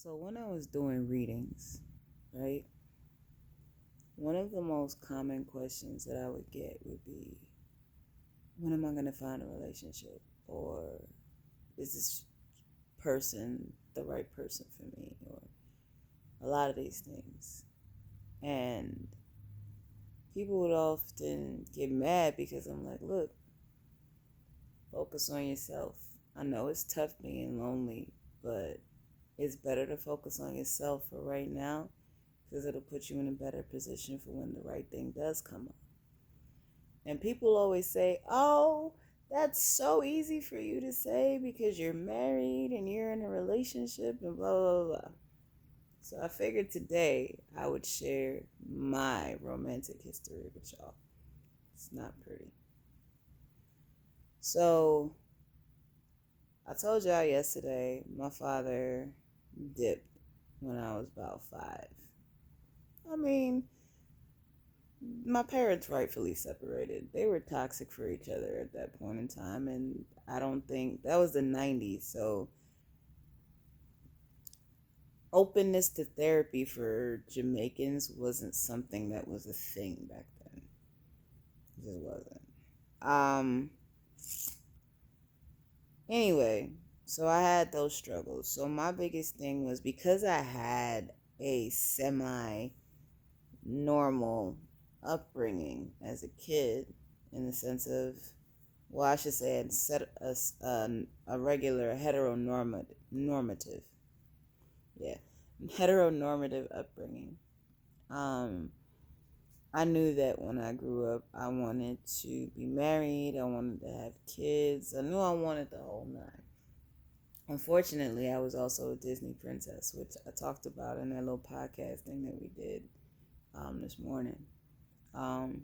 So when I was doing readings, right, one of the most common questions that I would get would be, when am I going to find a relationship? Or is this person the right person for me? Or a lot of these things. And people would often get mad because I'm like, look, focus on yourself. I know it's tough being lonely, but it's better to focus on yourself for right now because it'll put you in a better position for when the right thing does come up. And people always say, oh, that's so easy for you to say because you're married and you're in a relationship and blah, blah, blah. So I figured today I would share my romantic history with y'all. It's not pretty. So I told y'all yesterday my father dipped when I was about 5. I mean, my parents rightfully separated. They were toxic for each other at that point in time, and I don't think that was the 90s. So openness to therapy for Jamaicans wasn't something that was a thing back then. It just wasn't. Um anyway, so I had those struggles. So my biggest thing was because I had a semi normal upbringing as a kid, in the sense of, well, I should say a regular heteronormative, yeah, heteronormative upbringing. Um, I knew that when I grew up, I wanted to be married. I wanted to have kids. I knew I wanted the whole nine. Unfortunately, I was also a Disney princess, which I talked about in that little podcast thing that we did this morning. Um,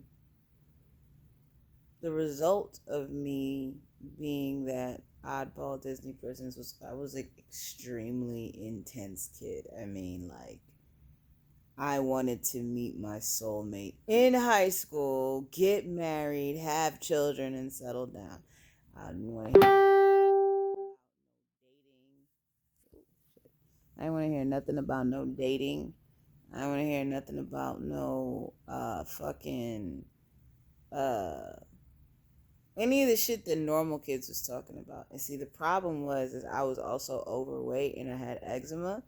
the result of me being that oddball Disney person was I was an extremely intense kid. I mean, like, I wanted to meet my soulmate in high school, get married, have children, and settle down. I didn't want to I didn't want to hear nothing about no dating. I don't want to hear nothing about no fucking any of the shit that normal kids was talking about. And see, the problem was is I was also overweight and I had eczema.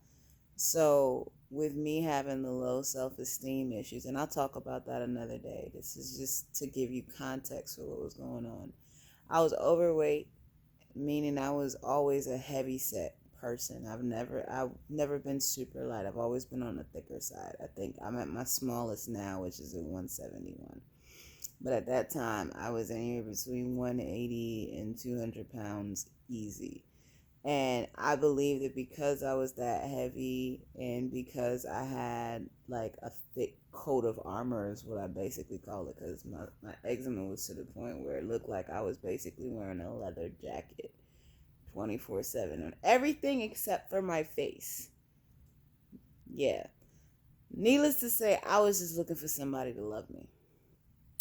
So with me having the low self-esteem issues, and I'll talk about that another day. This is just to give you context for what was going on. I was overweight, meaning I was always a heavy set person. I've never been super light. I've always been on the thicker side. I think I'm at my smallest now, which is at 171. But at that time, I was anywhere between 180 and 200 pounds easy. And I believe that because I was that heavy and because I had like a thick coat of armor, is what I basically call it, because my eczema was to the point where it looked like I was basically wearing a leather jacket 24/7 on everything except for my face. Yeah. Needless to say, I was just looking for somebody to love me,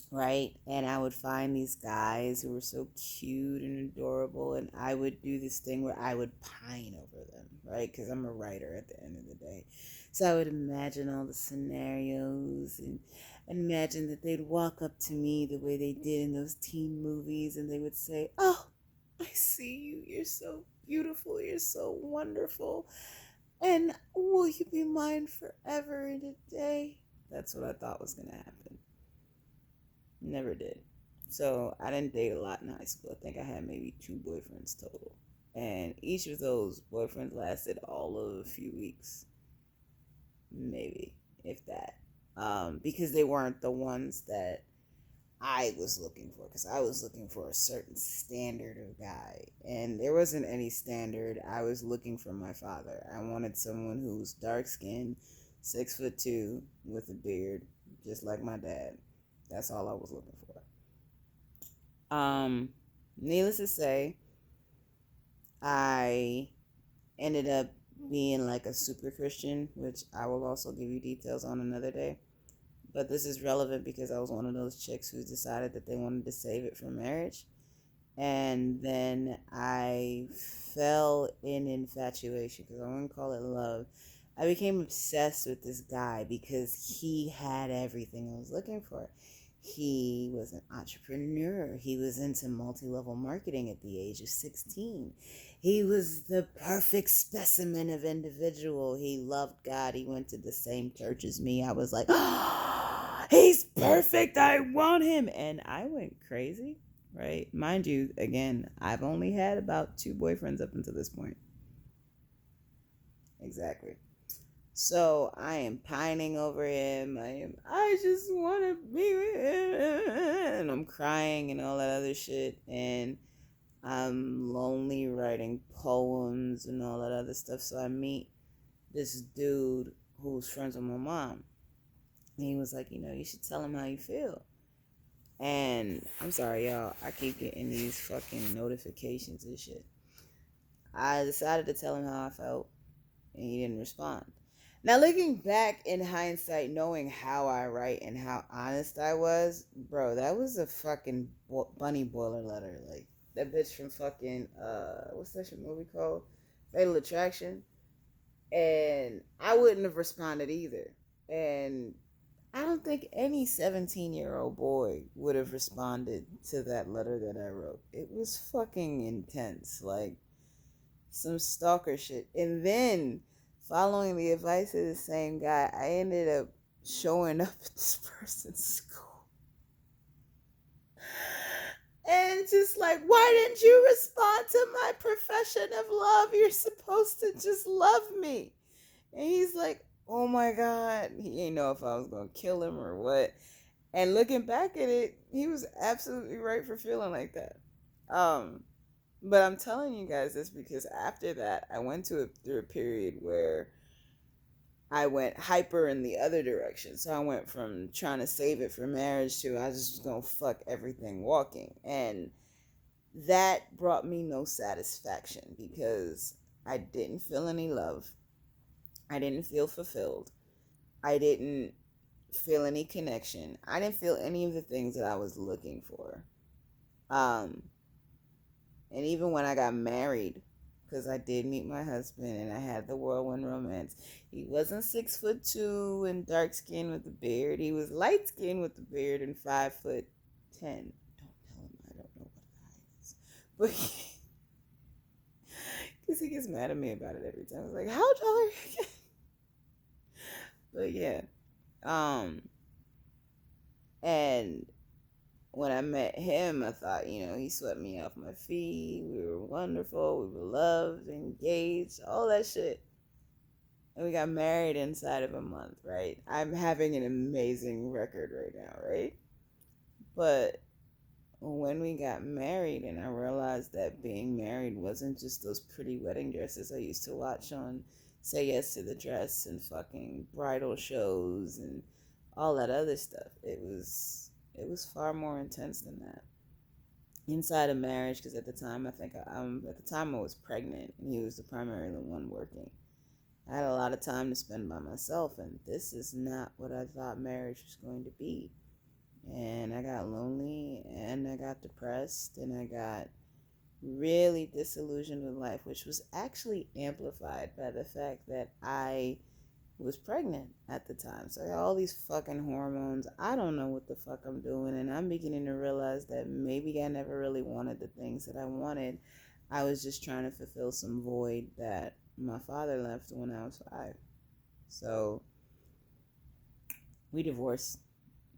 right? And I would find these guys who were so cute and adorable, and I would do this thing where I would pine over them, right? Because I'm a writer at the end of the day. So I would imagine all the scenarios and imagine that they'd walk up to me the way they did in those teen movies, and they would say, oh, I see you. You're so beautiful. You're so wonderful. And will you be mine forever and a day? That's what I thought was going to happen. Never did. So I didn't date a lot in high school. I think I had maybe 2 boyfriends total. And each of those boyfriends lasted all of a few weeks. Maybe, if that. Because they weren't the ones that I was looking for. Because I was looking for a certain standard of guy. And there wasn't any standard. I was looking for my father. I wanted someone who was dark skinned, 6'2", with a beard, just like my dad. That's all I was looking for. Needless to say, I ended up being like a super Christian, which I will also give you details on another day. But this is relevant because I was one of those chicks who decided that they wanted to save it for marriage. And then I fell in infatuation, because I wouldn't call it love. I became obsessed with this guy because he had everything I was looking for. He was an entrepreneur. He was into multi-level marketing at the age of 16. He was the perfect specimen of individual. He loved God. He went to the same church as me. I was like, oh, he's perfect. I want him. And I went crazy, right? Mind you, again, I've only had about 2 boyfriends up until this point. Exactly. So I am pining over him. I just want to be with him. And I'm crying and all that other shit. And I'm lonely writing poems and all that other stuff. So I meet this dude who's friends with my mom. And he was like, you should tell him how you feel. And I'm sorry, y'all. I keep getting these fucking notifications and shit. I decided to tell him how I felt. And he didn't respond. Now, looking back in hindsight, knowing how I write and how honest I was, bro, that was a fucking bunny boiler letter. Like, that bitch from fucking, what's that shit movie called? Fatal Attraction. And I wouldn't have responded either. And I don't think any 17-year-old boy would have responded to that letter that I wrote. It was fucking intense. Like, some stalker shit. And then, following the advice of the same guy, I ended up showing up at this person's school. And just like, why didn't you respond to my profession of love? You're supposed to just love me. And he's like, oh my God. He didn't know if I was going to kill him or what. And looking back at it, he was absolutely right for feeling like that. But I'm telling you guys this because after that, I went through a period where I went hyper in the other direction. So I went from trying to save it for marriage to I just was going to fuck everything walking. And that brought me no satisfaction because I didn't feel any love. I didn't feel fulfilled. I didn't feel any connection. I didn't feel any of the things that I was looking for. And even when I got married, because I did meet my husband and I had the whirlwind romance, he wasn't 6'2" and dark skinned with a beard. He was light skinned with a beard and 5'10". Don't tell him I don't know what the height is, but because he gets mad at me about it every time. I was like, how tall are you? But yeah, and when I met him, I thought, he swept me off my feet. We were wonderful. We were loved, engaged, all that shit. And we got married inside of a month, right? I'm having an amazing record right now, right? But when we got married and I realized that being married wasn't just those pretty wedding dresses I used to watch on Say Yes to the Dress and fucking bridal shows and all that other stuff. It was far more intense than that. Inside of marriage, because at the time I was pregnant and he was the primary one working. I had a lot of time to spend by myself, and this is not what I thought marriage was going to be. And I got lonely, and I got depressed, and I got really disillusioned with life, which was actually amplified by the fact that I was pregnant at the time. So I got all these fucking hormones. I don't know what the fuck I'm doing, and I'm beginning to realize that maybe I never really wanted the things that I wanted. I was just trying to fulfill some void that my father left when I was 5. So we divorced.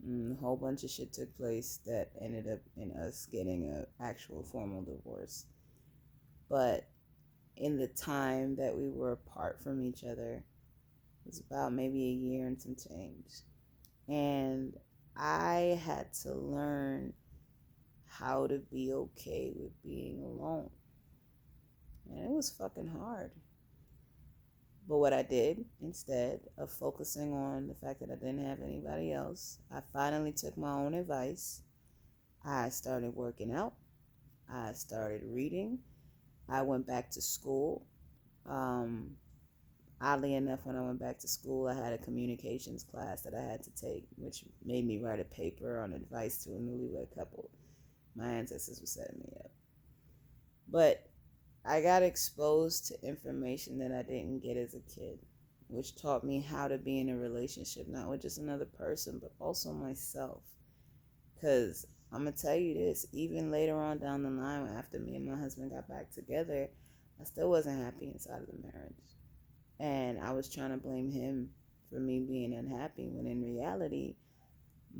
A whole bunch of shit took place that ended up in us getting an actual formal divorce. But in the time that we were apart from each other, it was about maybe a year and some change. And I had to learn how to be okay with being alone. And it was fucking hard. But what I did, instead of focusing on the fact that I didn't have anybody else, I finally took my own advice. I started working out. I started reading. I went back to school. Oddly enough, when I went back to school, I had a communications class that I had to take, which made me write a paper on advice to a newlywed couple. My ancestors were setting me up. But I got exposed to information that I didn't get as a kid, which taught me how to be in a relationship, not with just another person, but also myself. Because I'm going to tell you this, even later on down the line, after me and my husband got back together, I still wasn't happy inside of the marriage. And I was trying to blame him for me being unhappy, when in reality,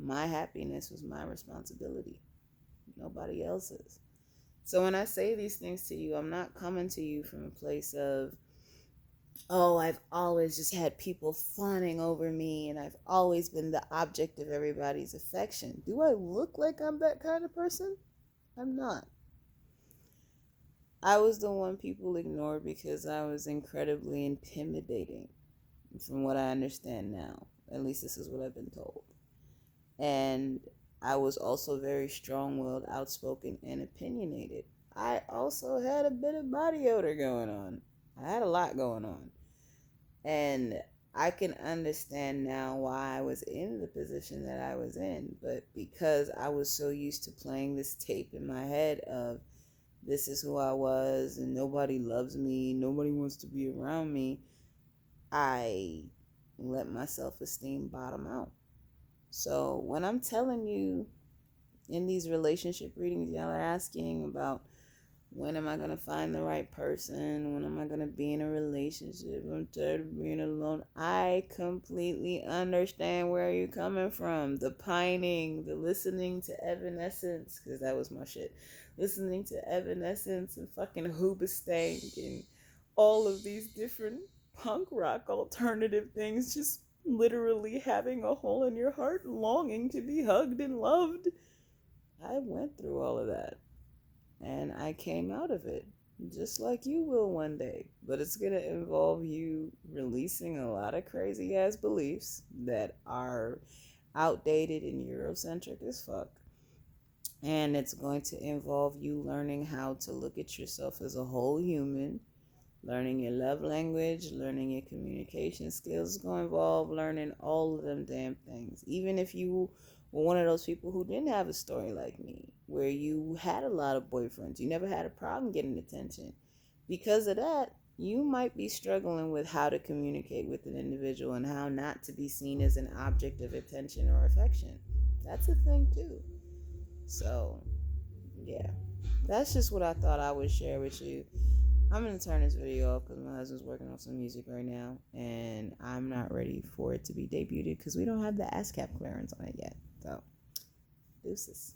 my happiness was my responsibility, nobody else's. So when I say these things to you, I'm not coming to you from a place of, oh, I've always just had people fawning over me and I've always been the object of everybody's affection. Do I look like I'm that kind of person? I'm not. I was the one people ignored because I was incredibly intimidating, from what I understand now. At least this is what I've been told. And I was also very strong-willed, outspoken, and opinionated. I also had a bit of body odor going on. I had a lot going on. And I can understand now why I was in the position that I was in. But because I was so used to playing this tape in my head of, this is who I was and nobody loves me, nobody wants to be around me, I let my self-esteem bottom out. So when I'm telling you in these relationship readings, y'all are asking about, when am I going to find the right person? When am I going to be in a relationship? I'm tired of being alone. I completely understand where you're coming from. The pining, the listening to Evanescence, because that was my shit. Listening to Evanescence and fucking Hoobastank and all of these different punk rock alternative things, just literally having a hole in your heart, longing to be hugged and loved. I went through all of that. And I came out of it, just like you will one day. But it's going to involve you releasing a lot of crazy ass beliefs that are outdated and Eurocentric as fuck. And it's going to involve you learning how to look at yourself as a whole human, learning your love language, learning your communication skills. It's going to involve learning all of them damn things. Even if you were one of those people who didn't have a story like me, where you had a lot of boyfriends, you never had a problem getting attention. Because of that, you might be struggling with how to communicate with an individual and how not to be seen as an object of attention or affection. That's a thing too. So, yeah. That's just what I thought I would share with you. I'm going to turn this video off because my husband's working on some music right now, and I'm not ready for it to be debuted because we don't have the ASCAP clearance on it yet. So, deuces.